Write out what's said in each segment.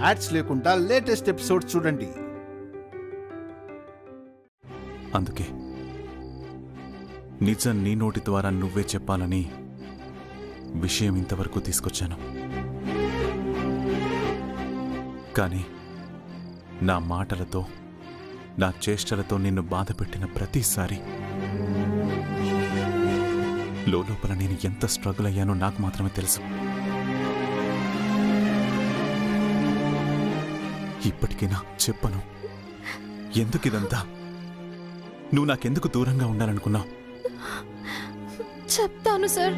Ads లేకుండా latest episodes చూడండి. అందుకే నిజం నీ నోటి ద్వారా నువ్వే చెప్పాలని విషయం ఇంతవరకు తీసుకొచ్చాను. కానీ నా మాటలతో నా చేష్టలతో నిన్ను బాధ పెట్టిన ప్రతిసారి లోపల నేను ఎంత స్ట్రగుల్ అయ్యానో నాకు మాత్రమే తెలుసు. ఇప్పటికైనా చెప్పను, ఎందుకు ఇదంతా? నువ్వు నాకెందుకు దూరంగా ఉండాలనుకున్నావు? చెప్తాను సార్.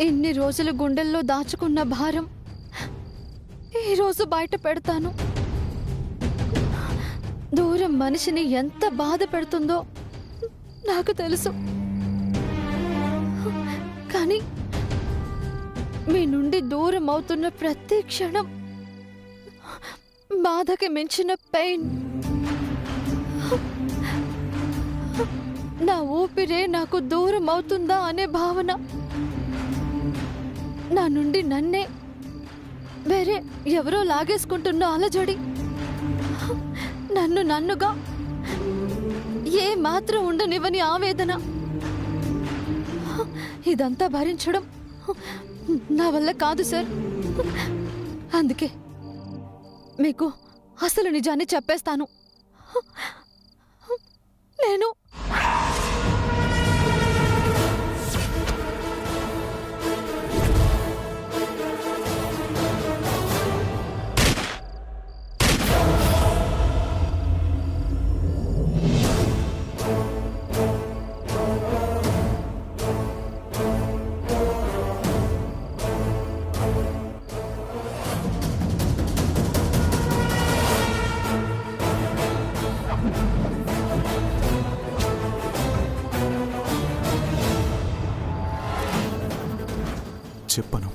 ఇన్ని రోజులు గుండెల్లో దాచుకున్న భారం ఈరోజు బయట పెడతాను. దూరం మనిషిని ఎంత బాధ పెడుతుందో నాకు తెలుసు. కానీ మీ నుండి దూరం అవుతున్న ప్రతి క్షణం బాధకి మించిన పెయిన్. నా ఊపిరే నాకు దూరం అవుతుందా అనే భావన. నా నుండి నన్నే వేరే ఎవరో లాగేసుకుంటున్న అలజడి. నన్నుగా ఏ మాత్రం ఉండనివ్వని ఆవేదన. ఇదంతా భరించడం నా వల్ల కాదు సార్. అందుకే మీకు అసలు నిజాన్ని చెప్పేస్తాను. నేను చెప్పను.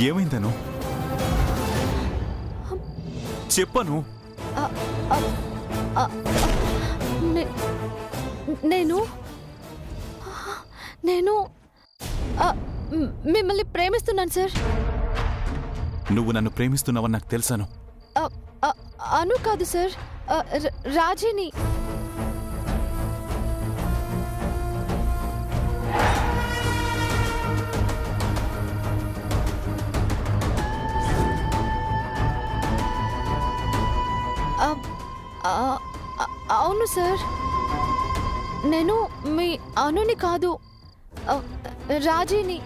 ఏమైందను? చెప్పను. నేను నేను మిమ్మల్ని ప్రేమిస్తున్నాను సార్. నువ్వు నన్ను ప్రేమిస్తున్నావని నాకు తెలుసాను. అను కాదు సార్, రాజీని. అవును సార్, నేను మీ అనుని కాదు, రాజీని.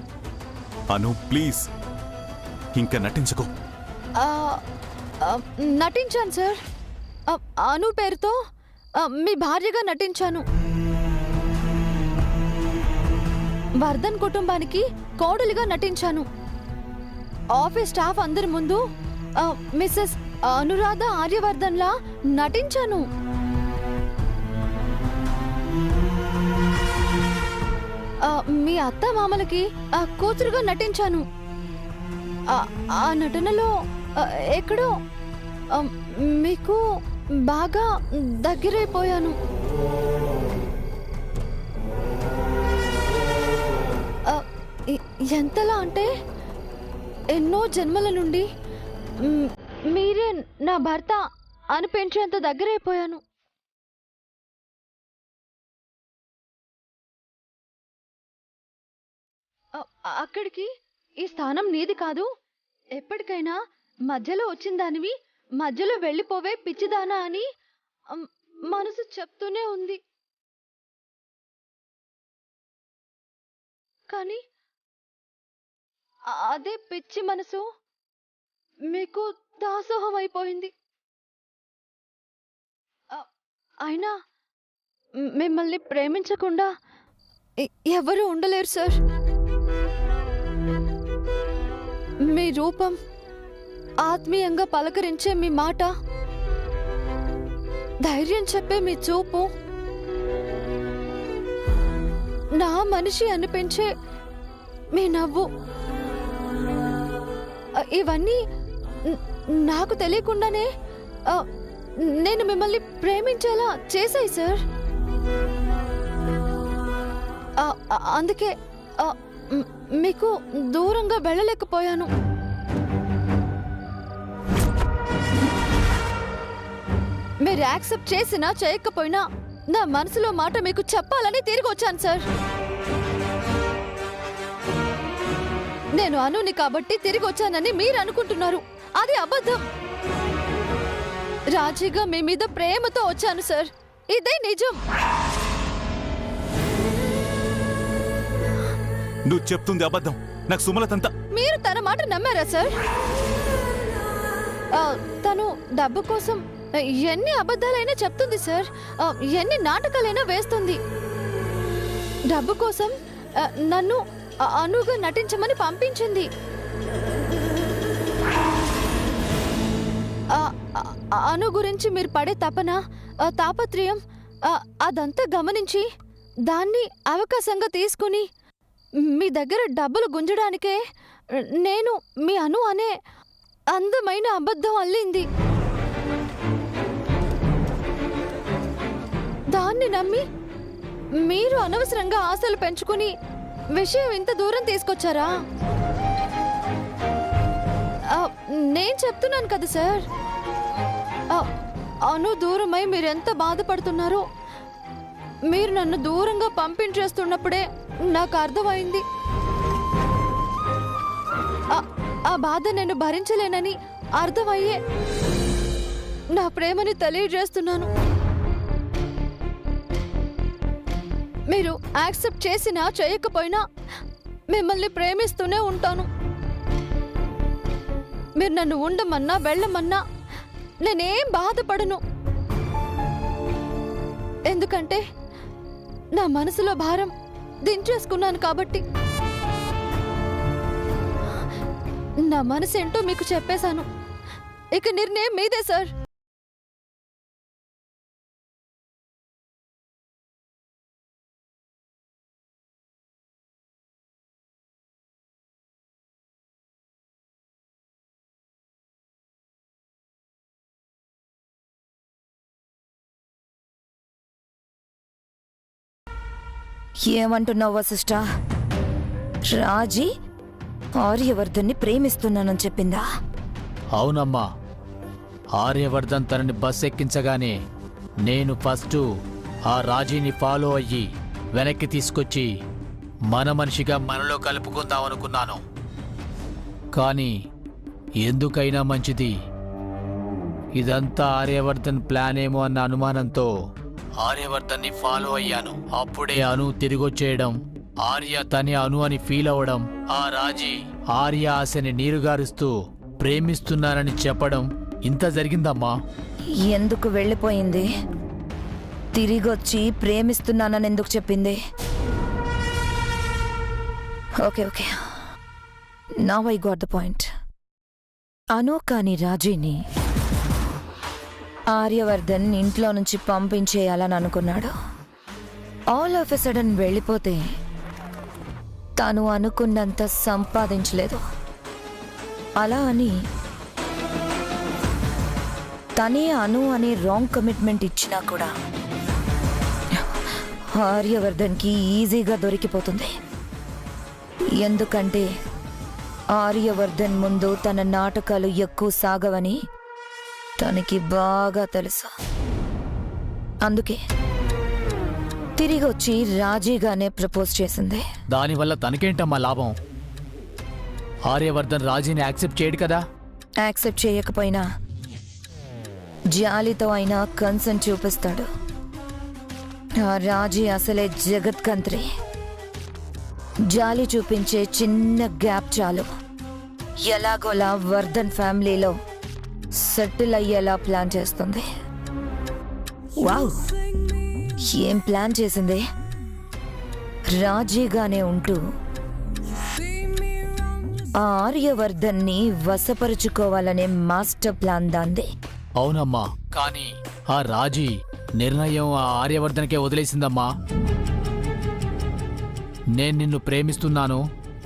అను ప్లీజ్ ఇంకా నటించుకో. నటించాను సార్. అను పేరుతో మీ భార్యగా నటించాను. వర్ధన్ కుటుంబానికి కోడలిగా నటించాను. ఆఫీస్ స్టాఫ్ అందరి ముందు మిస్సెస్ అనురాధ ఆర్యవర్ధన్లా నటించాను. మీ అత్త మామలకి కూతురుగా నటించాను. ఆ నటనలో ఎక్కడో మీకు బాగా దగ్గరైపోయాను. ఎంతలా అంటే ఎన్నో జన్మల నుండి మీరే నా భర్త అనిపించేంత దగ్గరైపోయాను. అక్కడికి ఈ స్థానం నీది కాదు, ఎప్పటికైనా మధ్యలో వచ్చిందానివి మధ్యలో వెళ్ళిపోవే పిచ్చిదానా అని మనసు చెప్తూనే ఉంది. కానీ అదే పిచ్చి మనసు మీకు దాసోహం అయిపోయింది. అయినా మిమ్మల్ని ప్రేమించకుండా ఎవరు ఉండలేరు సార్. మీ రూపం, ఆత్మీయంగా పలకరించే మీ మాట, ధైర్యం చెప్పే మీ చూపు, నా మనిషి అనిపించే మీ నవ్వు, ఇవన్నీ నాకు తెలియకుండానే నేను మిమ్మల్ని ప్రేమించేలా చేశాయి సార్. అందుకే మీకు దూరంగా వెళ్ళలేకపోయాను. మీరు యాక్సెప్ట్ చేసినా చేయకపోయినా నా మనసులో మాట మీకు చెప్పాలని తిరిగి వచ్చాను సార్. నేను అనుని కాబట్టి తిరిగి వచ్చానని మీరు అనుకుంటున్నారు, అది అబద్ధం. రాజీగా మీ మీద ప్రేమతో వచ్చాను సార్, ఇదే నిజం. నువ్వు చెప్తుంది అబద్ధం. నాకు సుమలతంతా. మీరు తన మాట నమ్మారా సార్? తను డబ్బు కోసం ఎన్ని అబద్ధాలైనా చెప్తుంది సార్, ఎన్ని నాటకాలైనా వేస్తుంది. డబ్బు కోసం నన్ను అనుగా నటించమని పంపించింది. అను గురించి మీరు పడే తపన, తాపత్రయం అదంతా గమనించి దాన్ని అవకాశంగా తీసుకుని మీ దగ్గర డబ్బులు గుంజడానికే నేను మీ అను అనే అందమైన అబద్ధం అల్లింది. దాన్ని నమ్మి మీరు అనవసరంగా ఆశలు పెంచుకుని విషయం ఇంత దూరం తీసుకొచ్చారా? నేను చెప్తున్నాను కదా సార్, అను దూరమై మీరెంత బాధపడుతున్నారో మీరు నన్ను దూరంగా పంపించేస్తున్నప్పుడే నాకు అర్థమైంది. ఆ బాధ నేను భరించలేనని అర్థమయ్యే నా ప్రేమని తెలియజేస్తున్నాను. మీరు యాక్సెప్ట్ చేసినా చేయకపోయినా మిమ్మల్ని ప్రేమిస్తూనే ఉంటాను. మీరు నన్ను ఉండమన్నా వెళ్ళమన్నా నేనేం బాధపడను. ఎందుకంటే నా మనసులో భారం దించేసుకున్నాను కాబట్టి. నా మనసేంటో మీకు చెప్పేశాను, ఇక నిర్ణయం మీదే సార్. ఏమంటున్నావు వశిష్ఠ? రాజీ ఆర్యవర్ధన్ని ప్రేమిస్తున్నానని చెప్పిందా? అవునమ్మా. ఆర్యవర్ధన్ తనని బస్ ఎక్కించగానే నేను ఫస్ట్ ఆ రాజీని ఫాలో అయ్యి వెనక్కి తీసుకొచ్చి మన మనిషిగా మనలో కలుపుకుందామనుకున్నాను. కానీ ఎందుకైనా మంచిది, ఇదంతా ఆర్యవర్ధన్ ప్లాన్ ఏమో అన్న అనుమానంతో ఆర్యవర్ధన్ని ఫాలో అయ్యాను. అప్పుడే అను తిరిగొచ్చేయడం, ఆర్య తనే అను అని ఫీల్ అవ్వడం, ఆ రాజీ ఆర్య ఆశని నీరుగారుస్తూ ప్రేమిస్తున్నానని చెప్పడం, ఇంత జరిగిందమ్మా. ఎందుకు వెళ్ళిపోయింది? తిరిగొచ్చి ప్రేమిస్తున్నానని ఎందుకు చెప్పింది? Okay okay, now I got the point. అను కాని రాజీని ఆర్యవర్ధన్ ఇంట్లో నుంచి పంపించేయాలని అనుకున్నాడు. ఆల్ ఆఫ్ ఎ సడన్ వెళ్ళిపోతే తను అనుకున్నంత సంపాదించలేదు. అలా అని తనే అను అనే రాంగ్ కమిట్మెంట్ ఇచ్చినా కూడా ఆర్యవర్ధన్కి ఈజీగా దొరికిపోతుంది. ఎందుకంటే ఆర్యవర్ధన్ ముందు తన నాటకాలు ఎక్కువ సాగవని తనకి బాగా తెలుసు. అందుకే తిరిగి వచ్చి రాజీగానే ప్రపోజ్ చేసింది. దానివల్ల తనకేంటమ్మా లాభం? ఆర్యవర్ధన్ రాజీని యాక్సెప్ట్ చేయడు కదా. యాక్సెప్ట్ చేయకపోయినా జాలితో అయినా కన్సర్న్ చూపిస్తాడు. ఆ రాజీ అసలే జగత్కంత్రి. జాలి చూపించే చిన్న గ్యాప్ చాలు ఎలాగోలా వర్ధన్ ఫ్యామిలీలో సెటిల్ అయ్యేలా ప్లాన్ చేస్తుంది. వావ్, ఏం ప్లాన్ చేసింది! రాజీగానే ఉంటూ ఆర్యవర్ధన్ని వశపరుచుకోవాలనే మాస్టర్ ప్లాన్ దాంది. అవునమ్మా, కానీ ఆ రాజీ నిర్ణయం ఆ ఆర్యవర్ధన్కే వదిలేసిందమ్మా. నేను నిన్ను ప్రేమిస్తున్నాను,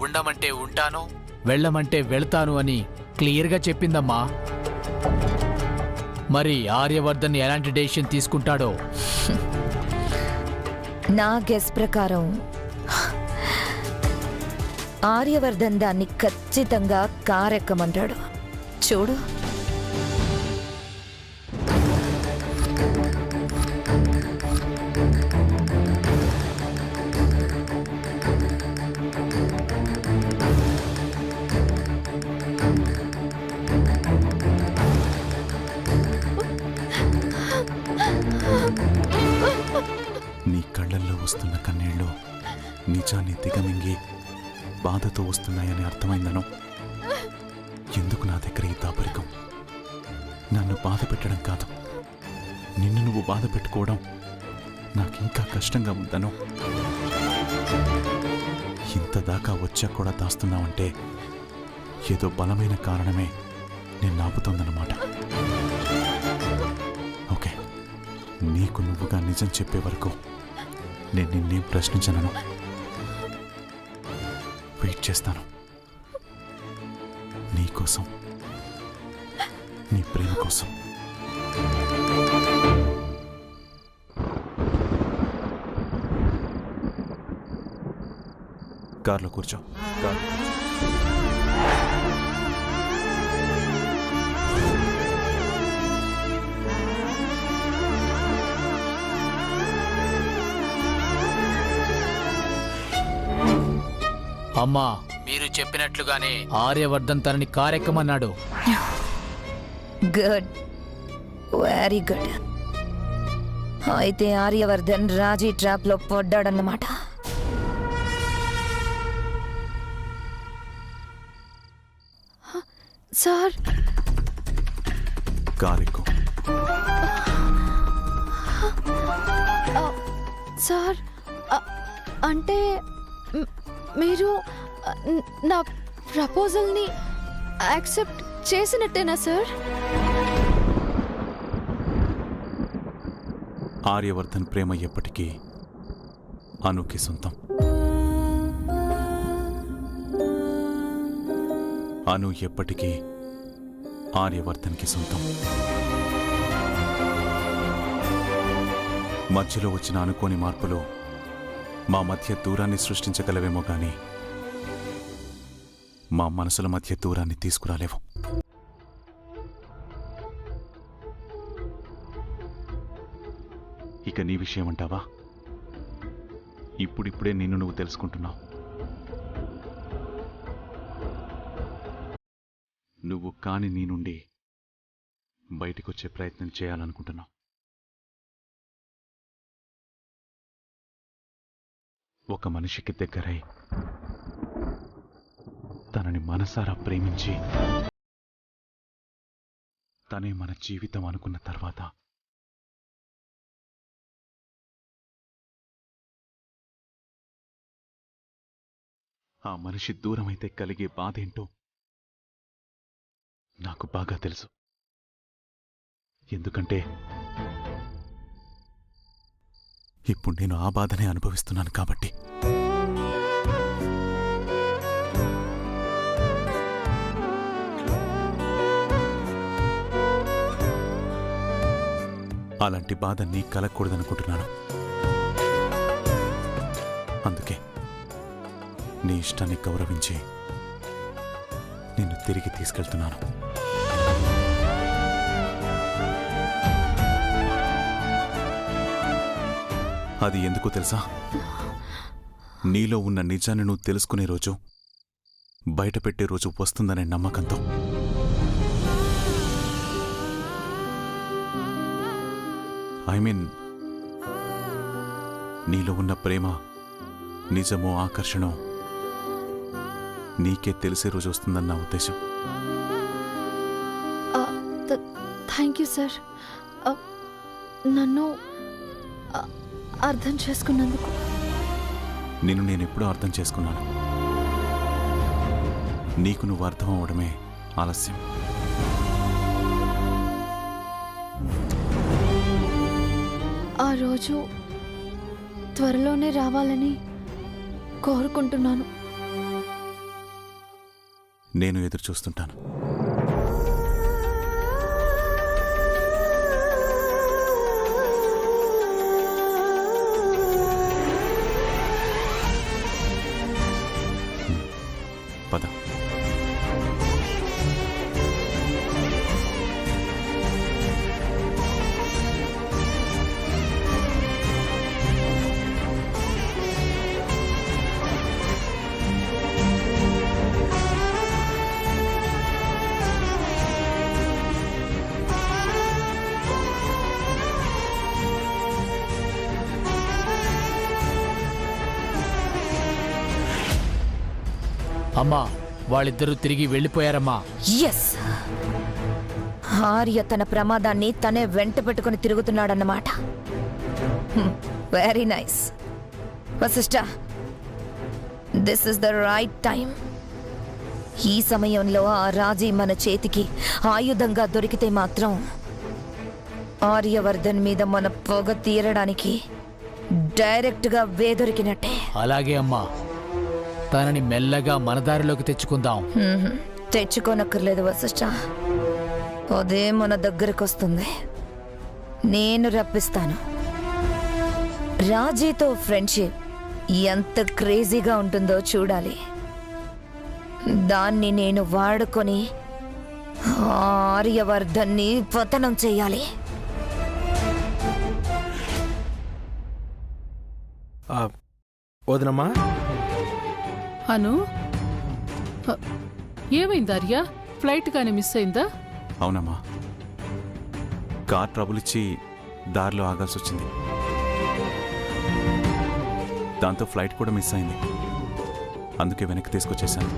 ఉండమంటే ఉంటాను, వెళ్ళమంటే వెళ్తాను అని క్లియర్గా చెప్పిందమ్మా. మరి ఆర్యవర్ధన్ ఎలాంటి డెసిషన్ తీసుకుంటాడో? నా గెస్ ప్రకారం ఆర్యవర్ధన్ దాన్ని ఖచ్చితంగా కారెక్కమంటాడు. చూడు. నీ కళ్ళల్లో వస్తున్న కన్నీళ్ళు నిజాన్ని దిగమింగి బాధతో వస్తున్నాయని అర్థమైందను. ఎందుకు నా దగ్గర ఈ దాపరికం? నన్ను బాధ పెట్టడం కాదు, నిన్ను నువ్వు బాధ పెట్టుకోవడం నాకింకా కష్టంగా ఉందను. ఇంత దాకా వచ్చా కూడా దాస్తున్నావంటే ఏదో బలమైన కారణమే నేను ఆపుతోందన్నమాట. ఓకే, నీకు నువ్వుగా నిజం చెప్పే వరకు నేను నిన్నేం ప్రశ్నించను. వెయిట్ చేస్తాను. నీకోసం, నీ ప్రేమ కోసం. కార్లో కూర్చో. కార్ అమ్మా, మీరు చెప్పినట్లుగానే ఆర్యవర్ధన్ తనని కారెక్కమన్నాడు. Good, very good. అయితే ఆర్యవర్ధన్ రాజీ ట్రాప్ లో పడ్డాడన్నమాట. సార్, కారెక్కు. సార్, అంటే మీరు నా ప్రపోజల్ని యాక్సెప్ట్ చేసినట్టేనా సార్? ఆర్యవర్ధన్ ప్రేమ ఎప్పటికీ అనుకి సొంతం. అను ఎప్పటికీ ఆర్యవర్ధన్కి సొంతం. మధ్యలో వచ్చిన అనుకోని మార్పులు మా మధ్య దూరాన్ని సృష్టించగలవేమో గాని మా మనసుల మధ్య దూరాన్ని తీసుకురాలేవు. ఇక నీ విషయం అంటావా? ఇప్పుడిప్పుడే నిన్ను నువ్వు తెలుసుకుంటున్నావు. నువ్వు కాని నీ నుండి బయటికొచ్చే ప్రయత్నం చేయాలనుకుంటున్నావు. ఒక మనిషికి దగ్గరై తనని మనసారా ప్రేమించి తనే మన జీవితం అనుకున్న తర్వాత ఆ మనిషి దూరమైతే కలిగే బాధేంటో నాకు బాగా తెలుసు. ఎందుకంటే ఇప్పుడు నేను ఆ బాధనే అనుభవిస్తున్నాను కాబట్టి. అలాంటి బాధ నీ కలగకూడదనుకుంటున్నాను. అందుకే నీ ఇష్టాన్ని గౌరవించి నిన్ను తిరిగి తీసుకెళ్తున్నాను. అది ఎందుకో తెలుసా? నీలో ఉన్న నిజాన్ని నువ్వు తెలుసుకునే రోజు, బయటపెట్టే రోజు వస్తుందనే నమ్మకంతో. ఐ మీన్, నీలో ఉన్న ప్రేమ నిజమో ఆకర్షణో నీకే తెలిసే రోజు వస్తుందని నా ఉద్దేశం. థ్యాంక్ యూ సార్, నన్ను అర్థం చేసుకున్నందుకు. నిన్ను నేనెప్పుడూ అర్థం చేసుకున్నాను. నీకు నువ్వు అర్థం అవడమే ఆలస్యం. ఆ రోజు త్వరలోనే రావాలని కోరుకుంటున్నాను. నేను ఎదురు చూస్తుంటాను. పద. అమ్మా, వాళ్ళిద్దరూ తిరిగి వెళ్ళిపోయారమ్మా. ఎస్, ఆర్య తన ప్రమాదాన్ని తనే వెంట పెట్టుకుని తిరుగుతున్నాడన్నమాట. Very nice Vashishta, this is the right time. ఈ సమయంలో ఆ రాజీ మన చేతికి ఆయుధంగా దొరికితే మాత్రం ఆర్యవర్ధన్ మీద మన పొగ తీరడానికి డైరెక్ట్గా వేదొరికినట్టే. అలాగే అమ్మా, తనని మెల్లగా మన దారిలోకి తెచ్చుకుందాం. తెచ్చుకోనక్కర్లేదు వశిష్ఠ, అదే మన దగ్గరకు వస్తుంది. నేను రప్పిస్తాను. రాజీతో ఫ్రెండ్షిప్ ఎంత క్రేజీగా ఉంటుందో చూడాలి. దాన్ని నేను వాడుకొని ఆర్యవర్ధన్ని పతనం చెయ్యాలి. వదనమ్మా. అను, ఏమైంది ఆర్య? ఫ్లైట్ కానీ మిస్ అయిందా? అవునమ్మా, కార్ ట్రబుల్ ఇచ్చి దారిలో ఆగాల్సి వచ్చింది. దాంతో ఫ్లైట్ కూడా మిస్ అయింది. అందుకే వెనక్కి తీసుకొచ్చేసాను.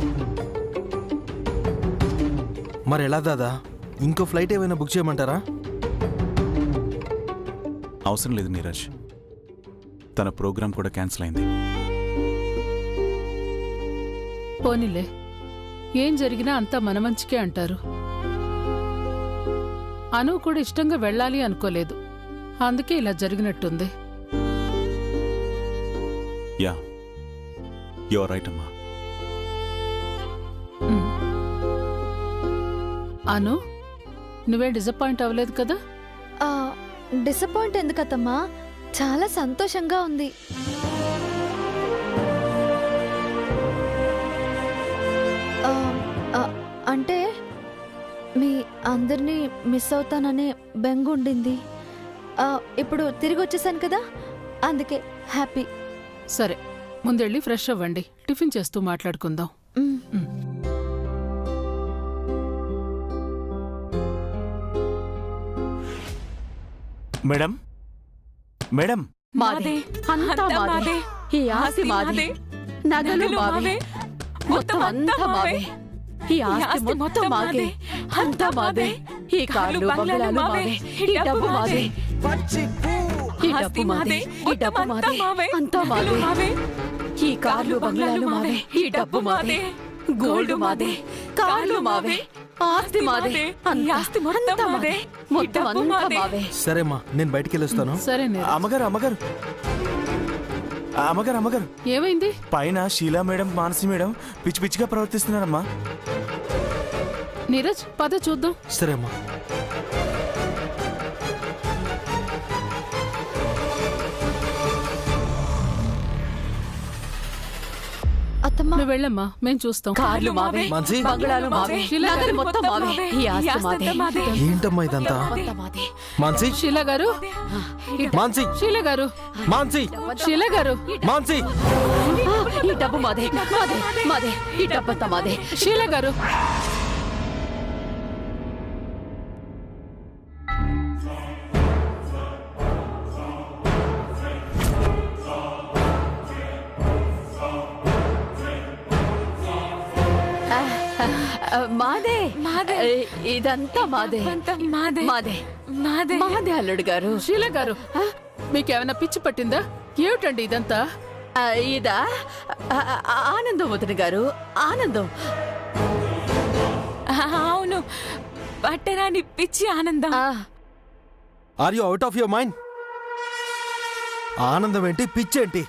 మరి ఎలా దాదా? ఇంకో ఫ్లైట్ ఏమైనా బుక్ చేయమంటారా? అవసరం లేదు నీరజ్, తన ప్రోగ్రాం కూడా క్యాన్సిల్ అయింది. పోనీలే, ఏం జరిగినా అంతా మన మంచికే అంటారు. అను కూడా ఇష్టంగా వెళ్ళాలి అనుకోలేదు, అందుకే ఇలా జరిగినట్టుంది. యా, యు ఆర్ రైట్ అమ్మా. అను, నువ్వేం డిసప్పాయింట్ అవ్వలేదు కదా? డిసప్పాయింట్ ఎందుకత్తమ్మా, చాలా సంతోషంగా ఉంది. అంటే మీ అందరినీ మిస్ అవుతాననే బెంగ ఉండింది. ఇప్పుడు తిరిగి వచ్చేసాను కదా, అందుకే హ్యాపీ. సరే, ముందెళ్ళి ఫ్రెష్ అవ్వండి, టిఫిన్ చేస్తూ మాట్లాడుకుందాం. మేడం, మేడం, మాదే, అంతా మాదే. ఈ ఆస్తి మాదే, నగలు మావే, మొత్తం అంతా మావే. ఈ ఆస్తి మొత్తం మాదే, అంతా మాదే. ఈ కార్లు బంగ్లాలు మావే, ఈ డబ్బు మాదే. ఈ డబ్బు మాదే, ఈ డబ్బు మాదే, అంతా మాదే. ఈ కార్లు బంగ్లాలు మావే, ఈ డబ్బు మాదే. గోల్డ్ మాదే, కార్లు మావే, ఆస్తి మాదే, ఆస్తి మొత్తం మాదే, మొత్తం అంతా మావే. సరేమ్మా, నేను బయటికి వెళ్ళొస్తాను. సరే. అమ్మగారు, అమ్మగారు, అమ్మగారు, అమ్మగారు, ఏమైంది? పైన షీలా మేడం, మానసి మేడం పిచ్చి పిచ్చిగా ప్రవర్తిస్తున్నారమ్మా. నీరజ్, పద చూద్దాం. సరేమ్మా. అత్తమ్మా, నువ్వు వెళ్ళమ్మా, మేం చూస్తాం. కార్లు మావే, మాన్సి, బంగ్లాలు మావే, నగలు మొత్తం మావే. ఈ ఆస్తి మాదే. ఏంటమ్మా ఇదంతా? మాన్సి, షీలా గారు, మాన్సి, షీలా గారు, మాన్సి, షీలా గారు, మాన్సి. ఈ డబ్బు మాదే, మాదే, మాదే. ఈ డబ్బంతా మాదే. షీలా గారు. మాదే, మాదే. ఇదంతా మాదే, మాదే, మాదే, మాదే, మాదే. అల్లుడు గారు, షీలా గారు, మీకేమైనా పిచ్చి పట్టిందా? ఏమిటండి ఇదంతా? ఇదా? ఆనందం వదిన గారు, ఆనందం. అవును, పట్టరాని పిచ్చి ఆనందం. Are you out of your mind? ఆనందం ఏంటి, పిచ్చి ఏంటి?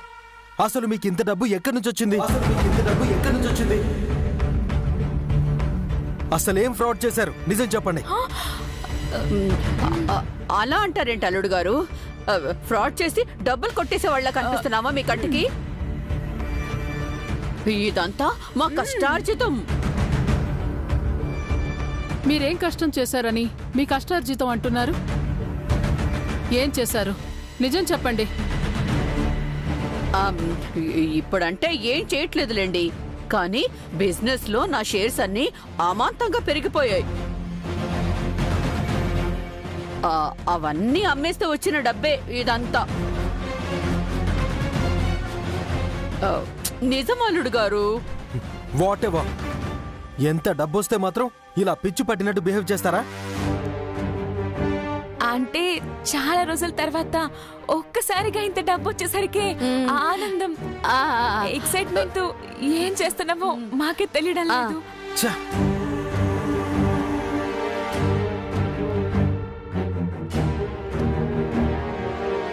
అసలు మీకు ఇంత డబ్బు ఎక్కడి నుంచి వచ్చింది? అసలేం ఫ్రాడ్ చేశారు? నిజం చెప్పండి. అలా అంటారేంటి అల్లుడు గారు? ఫ్రాడ్ చేసి డబ్బులు కొట్టేసే వాళ్ళ కనిపిస్తున్నామా మీ కంటికి? ఇదంతా మా కష్టార్జితం. మీరేం కష్టం చేశారని మీ కష్టార్జితం అంటున్నారు? ఏం చేశారు? నిజం చెప్పండి. ఇప్పుడంటే ఏం చేయట్లేదులేండి, కానీ బిజినెస్ లో నా షేర్స్ అన్ని అమాంతంగా పెరిగిపోయాయి. అవన్నీ అమ్మేస్తే వచ్చిన డబ్బే ఇదంతా. నిజం అల్లుడు గారు. వాట్ ఎవర్, ఎంత డబ్బు వస్తే మాత్రం ఇలా పిచ్చి పట్టినట్టు బిహేవ్ చేస్తారా? అంటే చాలా రోజుల తర్వాత ఒక్కసారిగా ఇంత డబ్బు వచ్చేసరికి ఆనందం, ఎక్సైట్మెంట్ ఏం చేస్తున్నామో మాకే తెలియడం లేదు. ఛ!